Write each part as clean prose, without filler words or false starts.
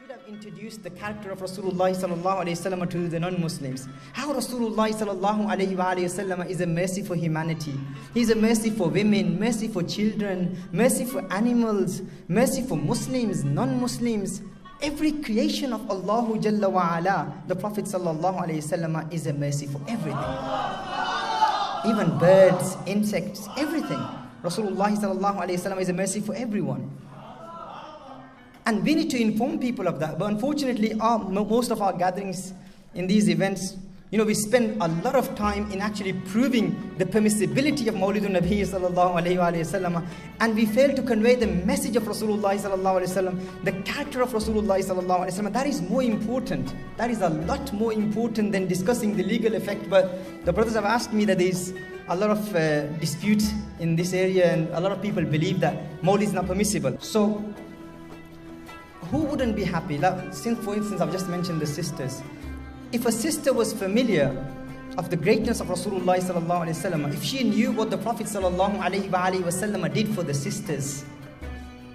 should have introduced the character of Rasulullah sallallahu alaihi wasallam to the non-Muslims. How Rasulullah sallallahu alaihi wasallam is a mercy for humanity. He's a mercy for women, mercy for children, mercy for animals, mercy for Muslims, non-Muslims. Every creation of Allah Jalla wa Ala, the Prophet sallallahu alaihi wasallam is a mercy for everything. Even birds, insects, everything. Rasulullah sallallahu alaihi wasallam is a mercy for everyone. And we need to inform people of that. But unfortunately, most of our gatherings in these events, we spend a lot of time in actually proving the permissibility of Mawlid Nabi sallallahu alayhi wa sallam, and we fail to convey the message of Rasulullah sallallahu alayhi wa sallam, the character of Rasulullah sallallahu alayhi wa sallam. That is more important. That is a lot more important than discussing the legal effect. But the brothers have asked me that there is a lot of dispute in this area, and a lot of people believe that Mawlid is not permissible. So, who wouldn't be happy? Since, for instance, I've just mentioned the sisters. If a sister was familiar of the greatness of Rasulullah sallallahu alaihi wasallam, if she knew what the Prophet sallallahu alaihi wasallam did for the sisters,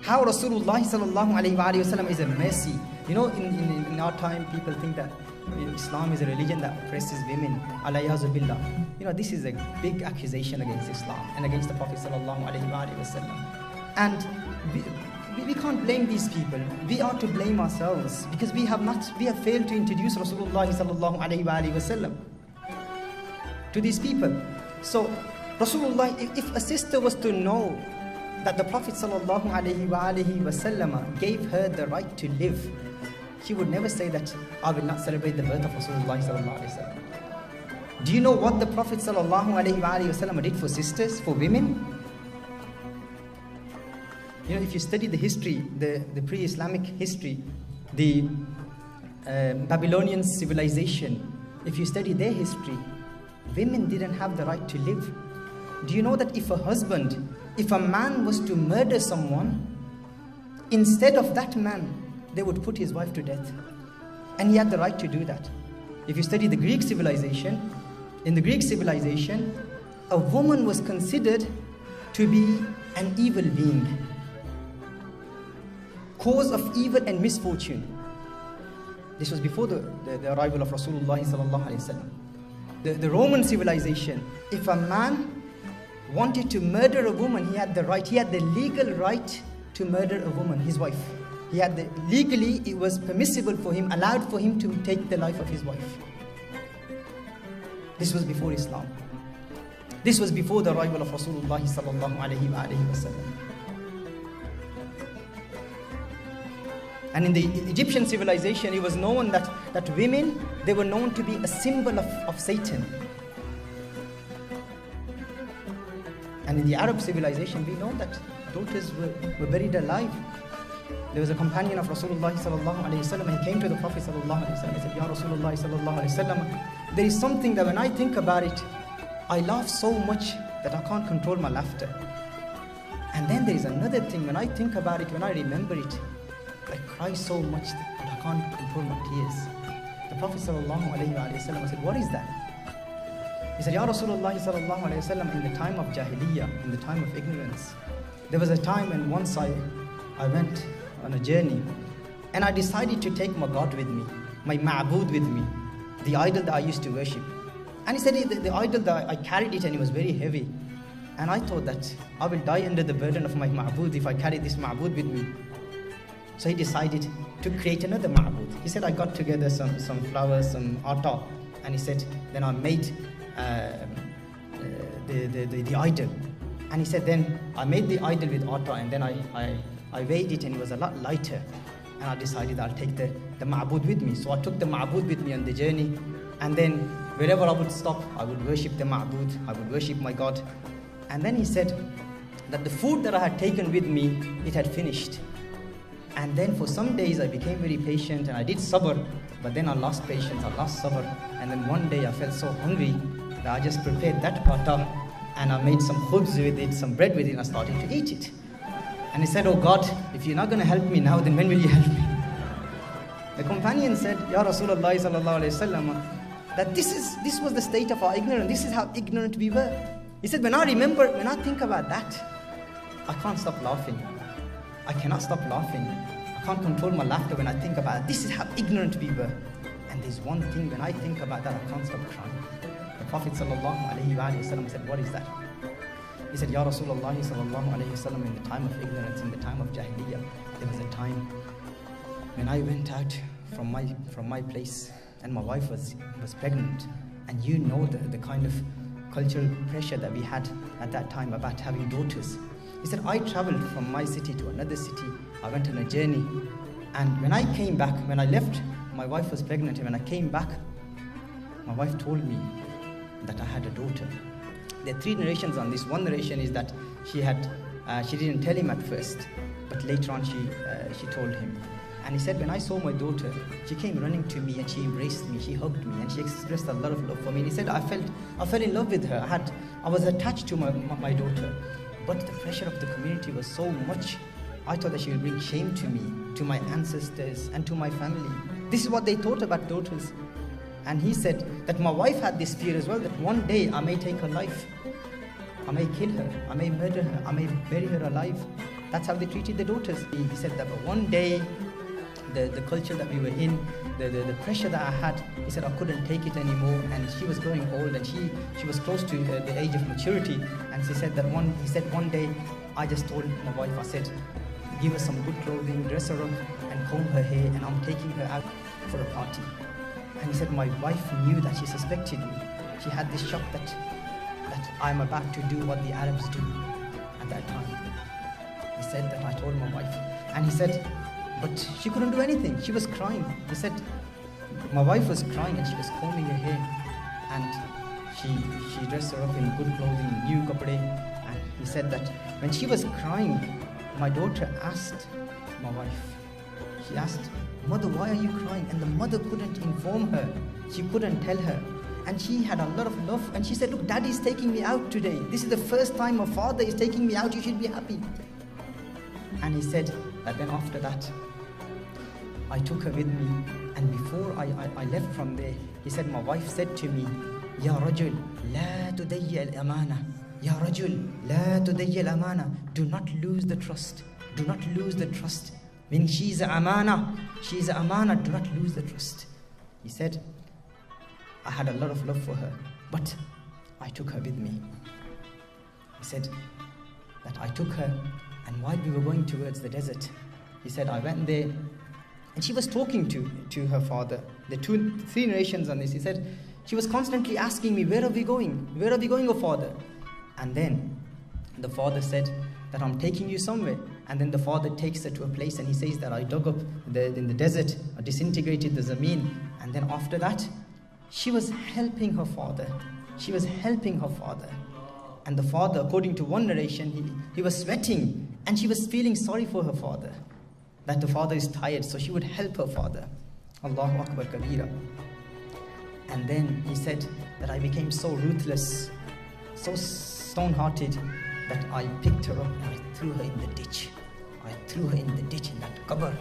how Rasulullah sallallahu alaihi wasallam is a mercy. In our time, people think that Islam is a religion that oppresses women. Alayyazu billah. This is a big accusation against Islam and against the Prophet sallallahu alaihi wasallam. And we can't blame these people. We are to blame ourselves because we have failed to introduce Rasulullah sallallahu alaihi wasallam to these people. So Rasulullah, if a sister was to know that the Prophet sallallahu alaihi wasallam gave her the right to live, she would never say that I will not celebrate the birth of Rasulullah sallallahu alaihi wasallam. Do you know what the Prophet sallallahu alaihi wasallam did for sisters, for women? If you study the history, the pre-Islamic history, the Babylonian civilization, if you study their history, women didn't have the right to live. Do you know that if a man was to murder someone, instead of that man, they would put his wife to death. And he had the right to do that. If you study the Greek civilization, in the Greek civilization, a woman was considered to be an evil being, cause of evil and misfortune. This was before the arrival of Rasulullah sallallahu alaihi wasallam. The Roman civilization, if a man wanted to murder a woman, he had the legal right to murder a woman, his wife. Legally, it was permissible for him, allowed for him to take the life of his wife. This was before Islam. This was before the arrival of Rasulullah sallallahu alaihi wasallam. And in the Egyptian civilization, it was known that women, they were known to be a symbol of Satan. And in the Arab civilization, we know that daughters were buried alive. There was a companion of Rasulullah sallallahu alaihi wasallam. He came to the Prophet sallallahu alaihi wasallam. He said, "Ya Rasulullah sallallahu alaihi wasallam, there is something that when I think about it, I laugh so much that I can't control my laughter. And then there is another thing, when I think about it, when I remember it, I cry so much that I can't control my tears." The Prophet sallallahu alaihi wasallam said, "What is that?" He said, "Ya Rasulullah sallallahu alaihi wasallam, in the time of Jahiliyyah, in the time of ignorance, there was a time when once I went on a journey and I decided to take my God with me, my ma'bud with me, the idol that I used to worship. And he said the idol that I carried it, and it was very heavy. And I thought that I will die under the burden of my ma'bud if I carry this ma'bud with me. So he decided to create another ma'bud. He said, I got together some flowers, some atta, and he said, then I made the idol. And he said, then I made the idol with atta, and then I weighed it, and it was a lot lighter. And I decided I'll take the ma'bud with me. So I took the ma'bud with me on the journey, and then wherever I would stop, I would worship the ma'bud, I would worship my God. And then he said that the food that I had taken with me, it had finished. And then for some days I became very patient and I did sabr, but then I lost patience, I lost sabr. And then one day I felt so hungry that I just prepared that atta and I made some khubz with it, some bread with it, and I started to eat it. And he said, oh God, if you're not going to help me now, then when will you help me? The companion said, Ya Rasulullah sallallahu alayhi wa sallam, that this was the state of our ignorance, this is how ignorant we were. He said, when I think about that, I can't stop laughing. I cannot stop laughing. I can't control my laughter when I think about it. This is how ignorant we were. And there's one thing, when I think about that, I can't stop crying. The Prophet sallallahu alayhi wa sallam said, what is that? He said, Ya Rasulullah sallallahu alayhi wa sallam, in the time of ignorance, in the time of Jahiliyyah, there was a time when I went out from my place and my wife was pregnant. And you know the kind of cultural pressure that we had at that time about having daughters. He said, I traveled from my city to another city. I went on a journey. And when I came back, when I left, my wife was pregnant. And when I came back, my wife told me that I had a daughter. There are 3 narrations on this. One narration is that she didn't tell him at first, but later on she told him. And he said, when I saw my daughter, she came running to me and she embraced me, she hugged me, and she expressed a lot of love for me. And he said, I fell in love with her. I was attached to my daughter. But the pressure of the community was so much, I thought that she would bring shame to me, to my ancestors, and to my family. This is what they thought about daughters. And he said that my wife had this fear as well, that one day I may take her life. I may kill her, I may murder her, I may bury her alive. That's how they treated the daughters. He said that, but one day, the culture that we were in, the pressure that I had, he said I couldn't take it anymore, and she was growing old, and she was close to the age of maturity. And he said one day, I just told my wife, I said, give her some good clothing, dress her up, and comb her hair, and I'm taking her out for a party. And he said my wife knew that she suspected me. She had this shock that I'm about to do what the Arabs do at that time. He said that I told my wife, and he said, but she couldn't do anything. She was crying. He said my wife was crying and she was combing her hair, and she dressed her up in good clothing, new kapde. And he said that when she was crying, my daughter asked my wife, she asked, Mother, why are you crying? And the mother couldn't inform her. She couldn't tell her. And she had a lot of love. And she said, look, Daddy is taking me out today. This is the first time my father is taking me out. You should be happy. And he said that then after that, I took her with me. And before I left from there, he said, my wife said to me, Ya Rajul, la tudayya al-amana. Ya Rajul, la tudayya al-amana. Do not lose the trust. Do not lose the trust. When she's a amana, do not lose the trust. He said, I had a lot of love for her, but I took her with me. He said that I took her, and while we were going towards the desert, he said, I went there, and she was talking to her father. There are 3 narrations on this. He said, she was constantly asking me, where are we going? Where are we going, O father? And then the father said that I'm taking you somewhere. And then the father takes her to a place, and he says that I dug up in the desert, I disintegrated the zameen. And then after that, she was helping her father. She was helping her father. And the father, according to one narration, he was sweating, and she was feeling sorry for her father, that the father is tired, so she would help her father. Allahu Akbar Kabira. And then he said that I became so ruthless, so stone-hearted, that I picked her up and I threw her in the ditch. I threw her in the ditch in that qabr,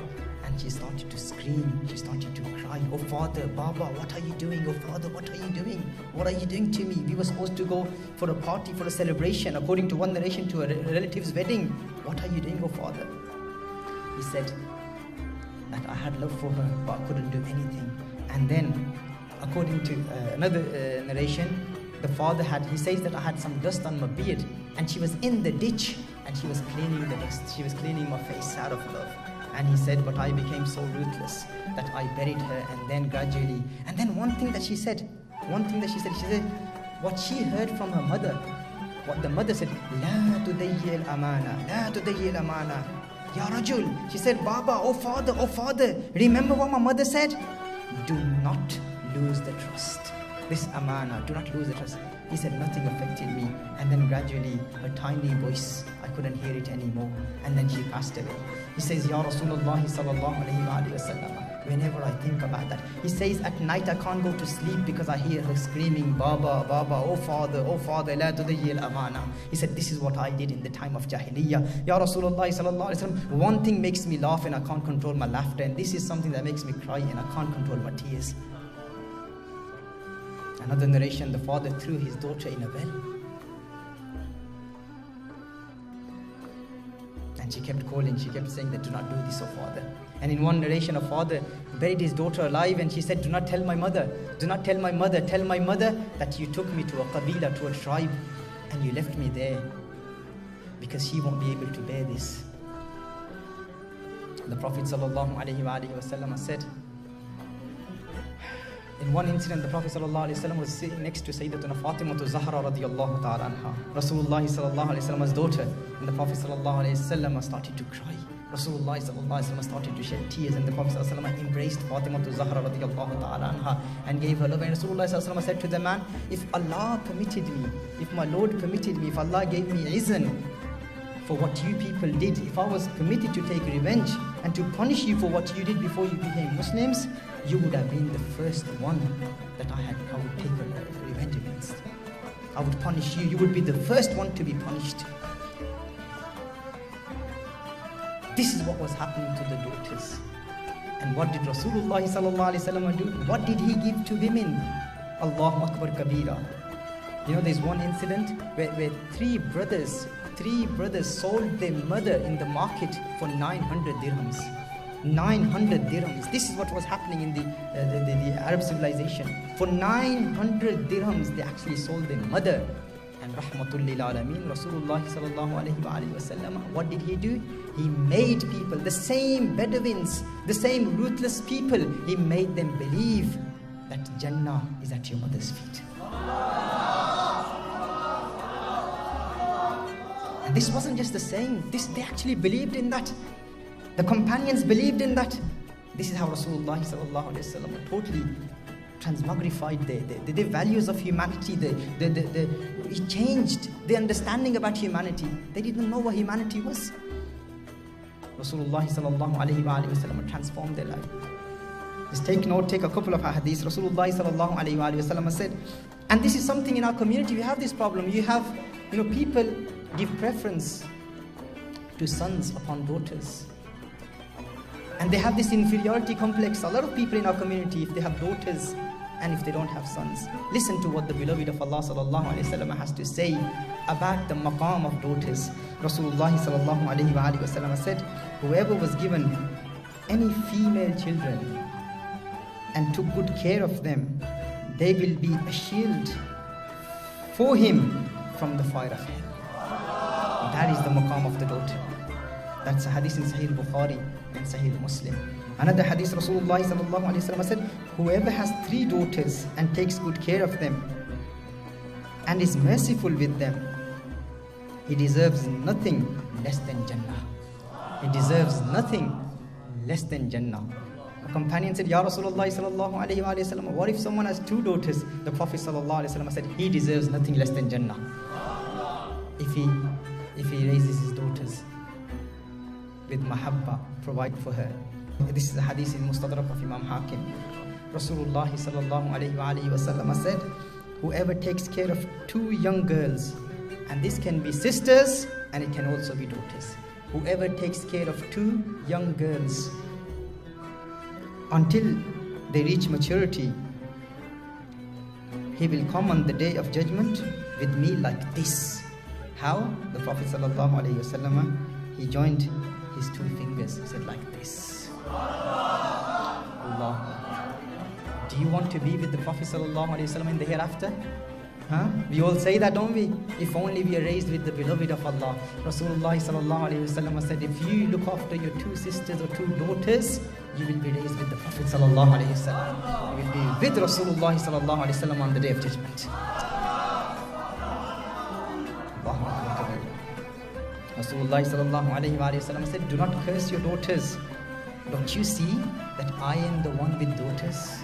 and she started to scream. She started to cry, oh father, Baba, what are you doing? Oh father, what are you doing? What are you doing to me? We were supposed to go for a party, for a celebration, according to one narration, to a relative's wedding. What are you doing, oh father? He said that I had love for her, but I couldn't do anything. And then, according to another narration, the father he says that I had some dust on my beard, and she was in the ditch, and she was cleaning the dust. She was cleaning my face out of love. And he said, but I became so ruthless that I buried her, and then gradually, and then one thing that she said, she said, what she heard from her mother, what the mother said, La tudayyi al-amana, La tudayyi al-amana, Ya Rajul. She said, Baba, oh father, remember what my mother said? Do not lose the trust. This amana, do not lose the trust. He said nothing affected me, and then gradually her tiny voice, I couldn't hear it anymore, and then she passed away. He says, Ya Rasulullah sallallahu alayhi wa sallam, whenever I think about that, he says at night I can't go to sleep because I hear her screaming, Baba, oh father, la tudayyi al-amana. He said, this is what I did in the time of Jahiliyyah. Ya Rasulullah sallallahu alayhi wa sallam, one thing makes me laugh and I can't control my laughter, and this is something that makes me cry and I can't control my tears. Another narration, the father threw his daughter in a well. And she kept calling, she kept saying that, do not do this, O father. And in one narration, a father buried his daughter alive, and she said, do not tell my mother, do not tell my mother, tell my mother that you took me to a qabila, to a tribe, and you left me there, because she won't be able to bear this. The Prophet ﷺ said, in one incident, the Prophet ﷺ was sitting next to Sayyidatuna Fatima Zahra radiyallahu ta'ala anha, Rasulullah ﷺ's daughter, and the Prophet ﷺ started to cry. Rasulullah ﷺ started to shed tears, and the Prophet ﷺ embraced Fatima Zahra radiyallahu ta'ala anha and gave her love. And Rasulullah ﷺ said to the man, if Allah permitted me, if my Lord permitted me, if Allah gave me izn for what you people did, if I was permitted to take revenge and to punish you for what you did before you became Muslims, you would have been the first one that I would take a revenge against. I would punish you. You would be the first one to be punished. This is what was happening to the daughters. And what did Rasulullah ﷺ do? What did he give to women? Allahu Akbar Kabira. You know, there's one incident where three brothers sold their mother in the market for 900 dirhams. 900 dirhams. This is what was happening in the Arab civilization. For 900 dirhams, they actually sold their mother. And Rahmatul Lil Alameen, Rasulullah sallallahu alayhi wa sallam, what did he do? He made people, the same Bedouins, the same ruthless people, he made them believe that Jannah is at your mother's feet. And this wasn't just a saying, they actually believed in that. The companions believed in that. This is how Rasulullah sallallahu alayhi wa sallam totally transmogrified their values of humanity. He changed their understanding about humanity. They didn't know what humanity was. Rasulullah sallallahu alayhi wa sallam transformed their life. Just take a couple of hadiths. Rasulullah sallallahu alayhi wa sallam said, and this is something in our community, we have this problem. You have, people give preference to sons upon daughters. And they have this inferiority complex. A lot of people in our community, if they have daughters and if they don't have sons, listen to what the beloved of Allah sallallahu alaihi wasallam has to say about the maqam of daughters. Rasulullah sallallahu alaihi wasallam said, whoever was given any female children and took good care of them, they will be a shield for him from the fire of hell. That is the maqam of the daughter. That's a hadith in Sahih Bukhari and Sahih Muslim. Another hadith, Rasulullah sallallahu alaihi wasallam said, whoever has 3 daughters and takes good care of them and is merciful with them, he deserves nothing less than Jannah. He deserves nothing less than Jannah. A companion said, Ya Rasulullah sallallahu alaihi wasallam, what if someone has 2 daughters? The Prophet sallallahu alaihi wasallam said, he deserves nothing less than Jannah. If he raises his daughters with mahabba, provide for her. This is a hadith in Mustadrak of Imam Hakim. Rasulullah sallallahu alayhi wa sallam said, whoever takes care of 2 young girls, and this can be sisters and it can also be daughters. Whoever takes care of 2 young girls until they reach maturity, he will come on the day of judgment with me like this. How? The Prophet sallallahu alayhi wa sallam, he joined his 2 fingers, he said like this. Allah. Do you want to be with the Prophet sallallahu alaihi wasallam in the hereafter? Huh? We all say that, don't we? If only we are raised with the beloved of Allah. Rasulullah sallallahu alaihi wasallam said, if you look after your 2 sisters or 2 daughters, you will be raised with the Prophet sallallahu alaihi wasallam. You will be with Rasulullah sallallahu alaihi wasallam on the day of judgment. Rasulullah sallallahu alayhi wa sallam said, do not curse your daughters. Don't you see that I am the one with daughters?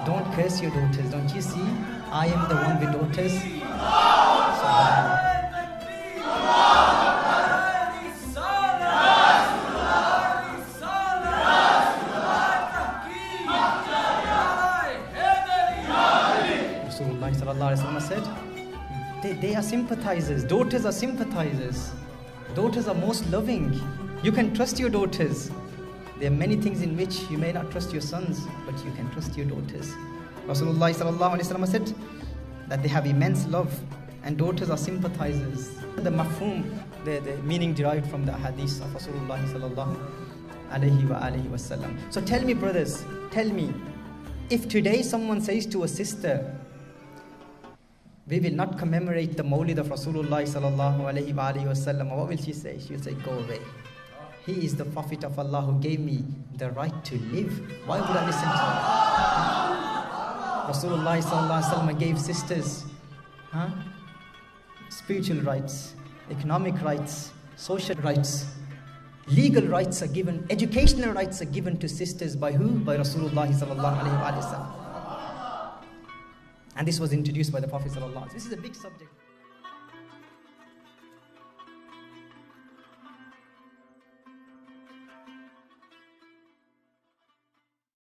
Don't curse your daughters. Don't you see I am the one with daughters? Rasulullah sallallahu alayhi wa sallam said, they are sympathizers. Daughters are sympathizers. Daughters are most loving. You can trust your daughters. There are many things in which you may not trust your sons, but you can trust your daughters. Rasulullah sallallahu alaihi wasallam said that they have immense love, and daughters are sympathizers. The mafhum the meaning derived from the hadith of Rasulullah sallallahu alayhi wa alihi wasallam. So tell me, brothers, tell me, if today someone says to a sister, we will not commemorate the Mawlid of Rasulullah sallallahu alayhi wa alihi wasallam, what will she say? She will say, go away. He is the Prophet of Allah who gave me the right to live. Why would I listen to him? Rasulullah sallallahu alayhi wa sallam gave sisters spiritual rights, economic rights, social rights, legal rights are given, educational rights are given to sisters by who? By Rasulullah sallallahu alayhi wa sallam. And this was introduced by the Prophet sallallahu alayhi wa sallam. This is a big subject.